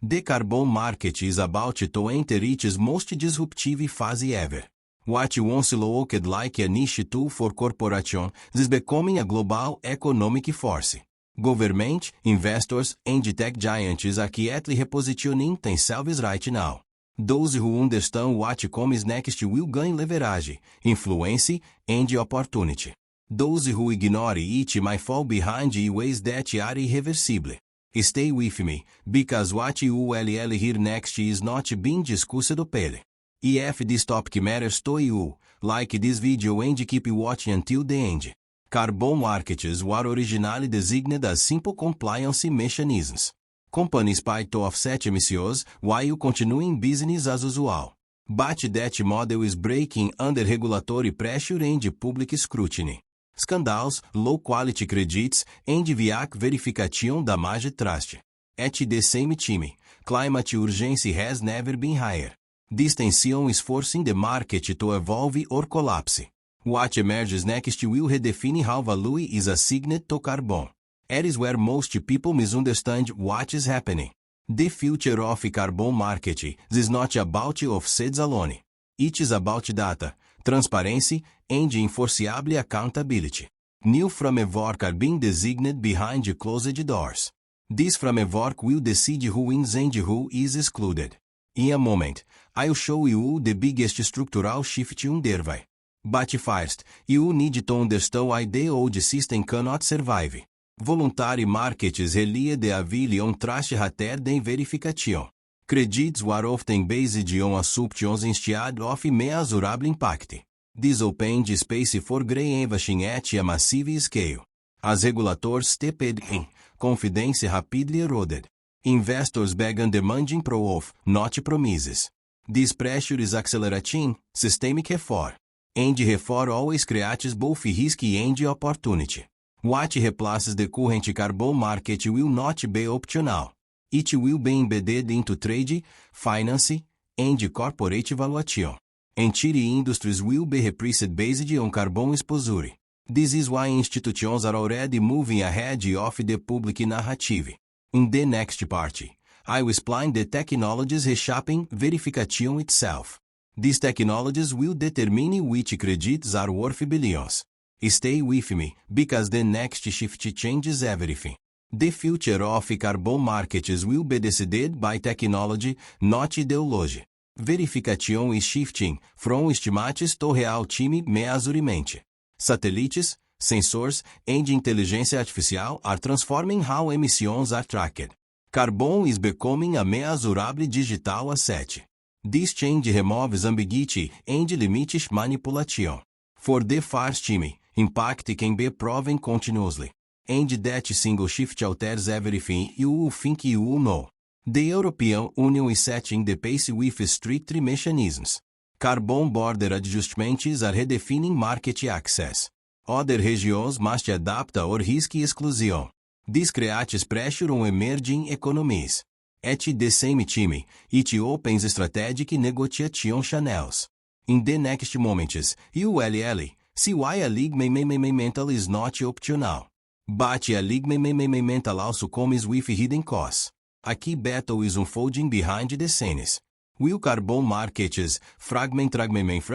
The carbon market is about to enter its most disruptive phase ever. What once looked like a niche tool for corporations is becoming a global economic force. Government, investors, and tech giants are quietly repositioning themselves right now. Those who understand what comes next will gain leverage, influence, and opportunity. Those who ignore it might fall behind in ways that are irreversible. Stay with me, because what you will hear next is not being discussed openly. If this topic matters to you, like this video and keep watching until the end. Carbon markets were originally designed as simple compliance mechanisms. Companies paid to offset emissions while continuing business as usual. But that model is breaking under regulatory pressure and public scrutiny. Scandals, low-quality credits, and weak verification damage trust. At the same time, climate urgency has never been higher. This tension is forcing the market to evolve or collapse. What emerges next will redefine how value is assigned to carbon. It is where most people misunderstand what is happening. The future of carbon market is not about offsets alone. It is about data, transparency, and enforceable accountability. New framework are being designed behind closed doors. This framework will decide who wins and who is excluded. In a moment, I'll show you the biggest structural shift underway. But first, you need to understand why the old system cannot survive. Voluntary markets rely heavily on trust rather than verification. Credits were often based on assumptions instead of measurable impact. This opened space for grey innovation at a massive scale. As regulators stepped in, confidence rapidly eroded. Investors began demanding proof, not promises. This pressure is accelerating systemic reform. And reform always creates both risk and opportunity. What replaces the current carbon market will not be optional. It will be embedded into trade, finance, and corporate valuation. Entire industries will be repriced based on carbon exposure. This is why institutions are already moving ahead of the public narrative. In the next part, I will explain the technologies reshaping verification itself. These technologies will determine which credits are worth billions. Stay with me, because the next shift changes everything. The future of carbon markets will be decided by technology, not ideology. Verification is shifting from estimates to real-time measurement. Satellites, sensors, and intelligence artificial are transforming how emissions are tracked. Carbon is becoming a measurable digital asset. This change removes ambiguity and limits manipulation. For the first time, impact can be proven continuously. And that single shift alters everything you think you know. The European Union is setting the pace with stricter mechanisms. Carbon border adjustments are redefining market access. Other regions must adapt or risk exclusion. This creates pressure on emerging economies. At the same time, it opens strategic negotiation channels. In the next moments, you will see why alignment is not optional. But alignment also comes with hidden costs. A key battle is unfolding behind the scenes. Will carbon markets fragment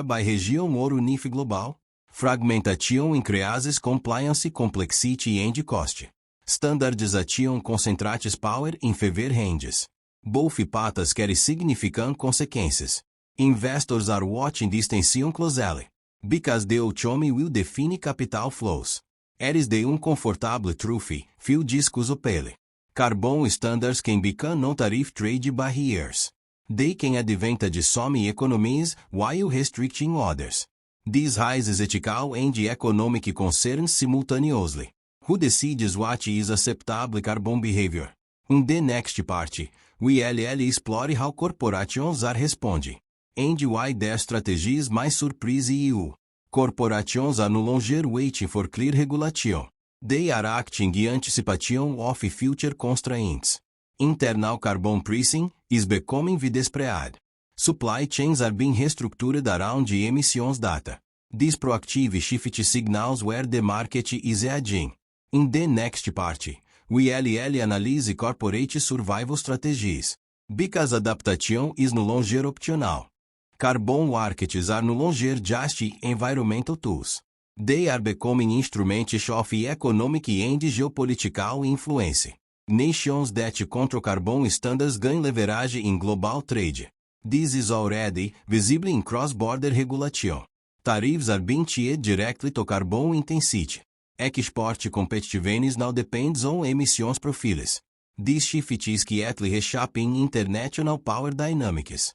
by region or unif global? Fragmentation increases compliance complexity and cost. Standardization concentrates power in favor ranges. Both paths carry significant consequences. Investors are watching this tension closely. Because the outcome will define capital flows. It is the uncomfortable truth, few discuss openly. Carbon standards can become non-tariff trade barriers. They can advantage some economies while restricting others. This raises ethical and economic concerns simultaneously. Who decides what is acceptable carbon behavior? In the next part, we will explore how corporations are responding, and why their strategies might surprise you. Corporations are no longer waiting for clear regulation. They are acting in anticipation of future constraints. Internal carbon pricing is becoming widespread. Supply chains are being restructured around emissions data. This proactive shift signals where the market is heading. In the next part, we will analyze corporate survival strategies. Because adaptation is no longer optional. Carbon markets are no longer just environmental tools. They are becoming instruments of economic and geopolitical influence. Nations that control carbon standards gain leverage in global trade. This is already visible in cross-border regulation. Tariffs are being tied directly to carbon intensity. Export competitiveness now depends on emissions profiles. This shift is quietly reshaping international power dynamics.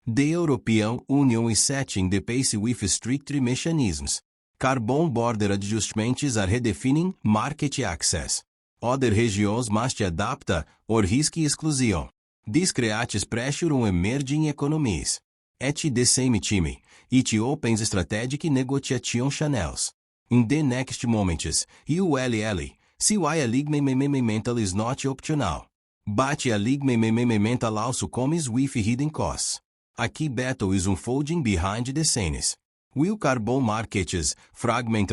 The European Union is setting the pace with stricter mechanisms. Carbon border adjustments are redefining market access. Other regions must adapt or risk exclusion. This creates pressure on emerging economies. At the same time, it opens strategic negotiation channels. In the next moments, ULL, CY alignment is not optional. But alignment also comes with hidden costs. A key battle is unfolding behind the scenes. Will carbon markets fragment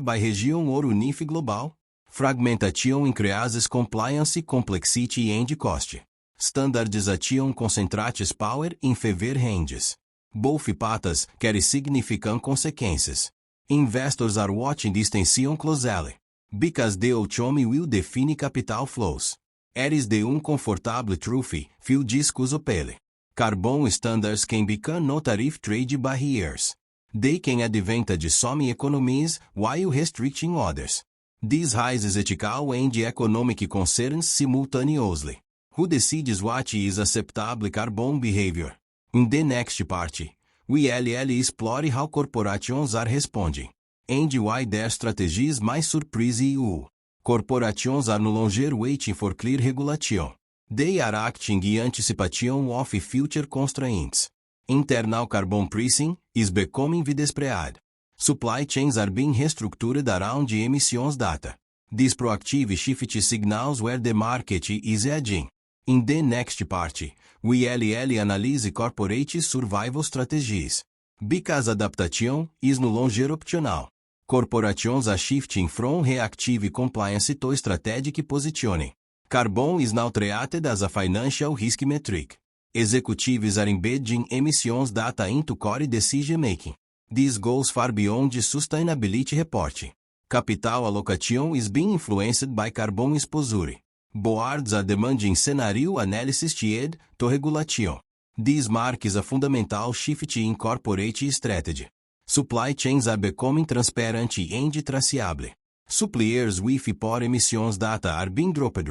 by region or unify global? Fragmentation increases compliance, complexity and cost. Standardization concentrates power in favor ranges. Both paths carry significant consequences. Investors are watching this tension closely. Because the outcome will define capital flows. It is the uncomfortable truth, few discuss openly. Carbon standards can become no-tariff trade barriers. They can advantage some economies while restricting others. This raises ethical and economic concerns simultaneously. Who decides what is acceptable carbon behavior? In the next part, we will explore how corporations are responding, and why their strategies might surprise you. Corporations are no longer waiting for clear regulation. They are acting in anticipation of future constraints. Internal carbon pricing is becoming widespread. Supply chains are being restructured around emissions data. This proactive shift signals where the market is heading. In the next part, we will analyze corporate survival strategies. Because adaptation is no longer optional. Corporations are shifting from reactive compliance to strategic positioning. Carbon is now treated as a financial risk metric. Executives are embedding emissions data into core decision-making. This goes far beyond sustainability reporting. Capital allocation is being influenced by carbon exposure. Boards are demanding scenario analysis tied to regulation. This marks a fundamental shift in corporate strategy. Supply chains are becoming transparent and traceable. Suppliers with poor emissions data are being dropped.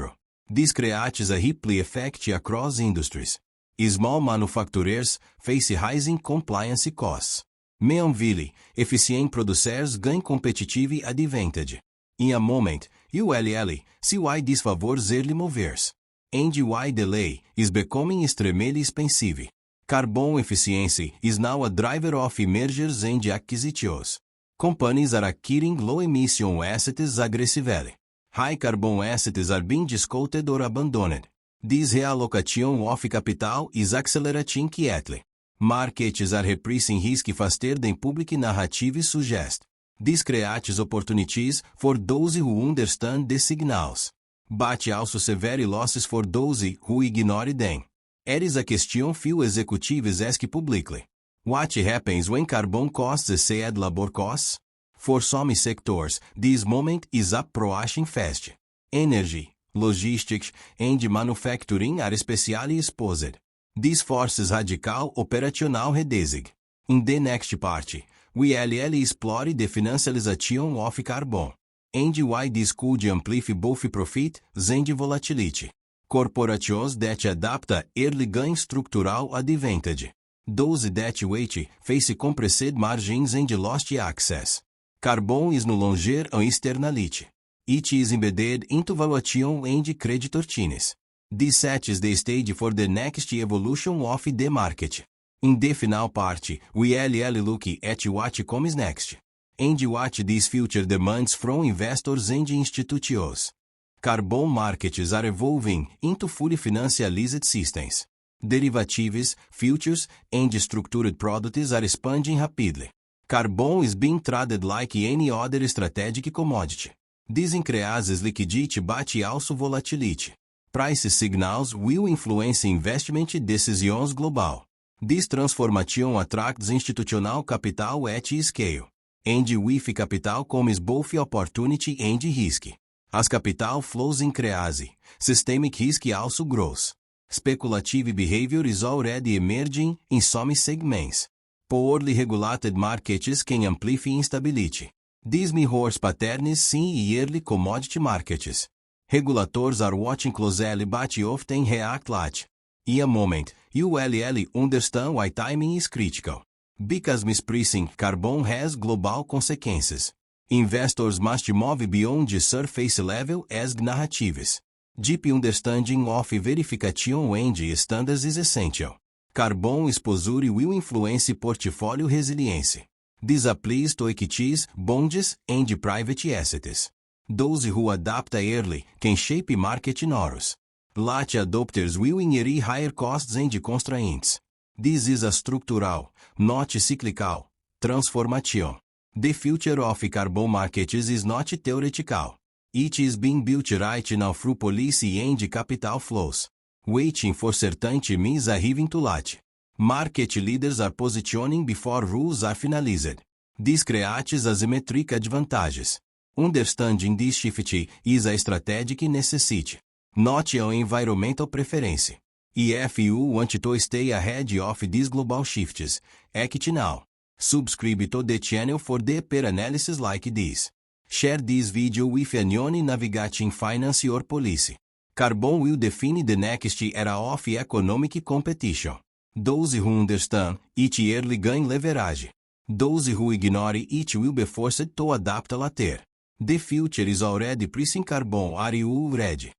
This creates a ripple effect across industries. Small manufacturers face rising compliance costs. Meanwhile, efficient producers gain competitive advantage. In a moment, ULL see why this favors early movers. And why delay is becoming extremely expensive. Carbon efficiency is now a driver of mergers and acquisitions. Companies are acquiring low-emission assets aggressively. High carbon assets are being discounted or abandoned. This reallocation of capital is accelerating quietly. Markets are repricing risk faster than public narratives suggest. This creates opportunities for those who understand the signals, but also severe losses for those who ignore them. It is a question few executives ask publicly. What happens when carbon costs exceed labor costs? For some sectors, this moment is approaching fast. Energy, logistics, and manufacturing are especially exposed. This forces radical operational redesign. In the next part, we will explore the financialization of carbon, and why this could amplify both profit and volatility. Corporations that adapt early gain structural advantage. Those that wait face compressed margins and lost access. Carbon is no longer an externality. It is embedded into valuation and credit routines. This sets the stage for the next evolution of the market. In the final part, we will look at what comes next, and what this future demands from investors and institutions. Carbon markets are evolving into fully financialized systems. Derivatives, futures, and structured products are expanding rapidly. Carbon is being traded like any other strategic commodity. This increases liquidity but also volatility. Price signals will influence investment decisions global. This transformation attracts institutional capital at scale. And with capital comes both opportunity and risk. As capital flows increase, systemic risk also grows. Speculative behavior is already emerging in some segments. Poorly regulated markets can amplify instability. This mirrors patterns seen in early commodity markets. Regulators are watching closely but often react late. In a moment, you will understand why timing is critical. Because mispricing carbon has global consequences. Investors must move beyond the surface level as narratives. Deep understanding of verification and standards is essential. Carbon exposure will influence portfolio resilience. This applies to equities, bonds, and private assets. Those who adapt early can shape market norms. Late adopters will inherit higher costs and constraints. This is a structural, not cyclical, transformation. The future of carbon markets is not theoretical. It is being built right now through policy and capital flows. Waiting for certainty means arriving too late. Market leaders are positioning before rules are finalized. This creates asymmetric advantages. Understanding this shift is a strategic necessity, not an environmental preference. If you want to stay ahead of these global shifts, act now. Subscribe to the channel for deeper analysis like this. Share this video with anyone navigating finance or policy. Carbon will define the next era of economic competition. Those who understand it early gain leverage. Those who ignore it will be forced to adapt later. The future is already pricing carbon. Are you ready?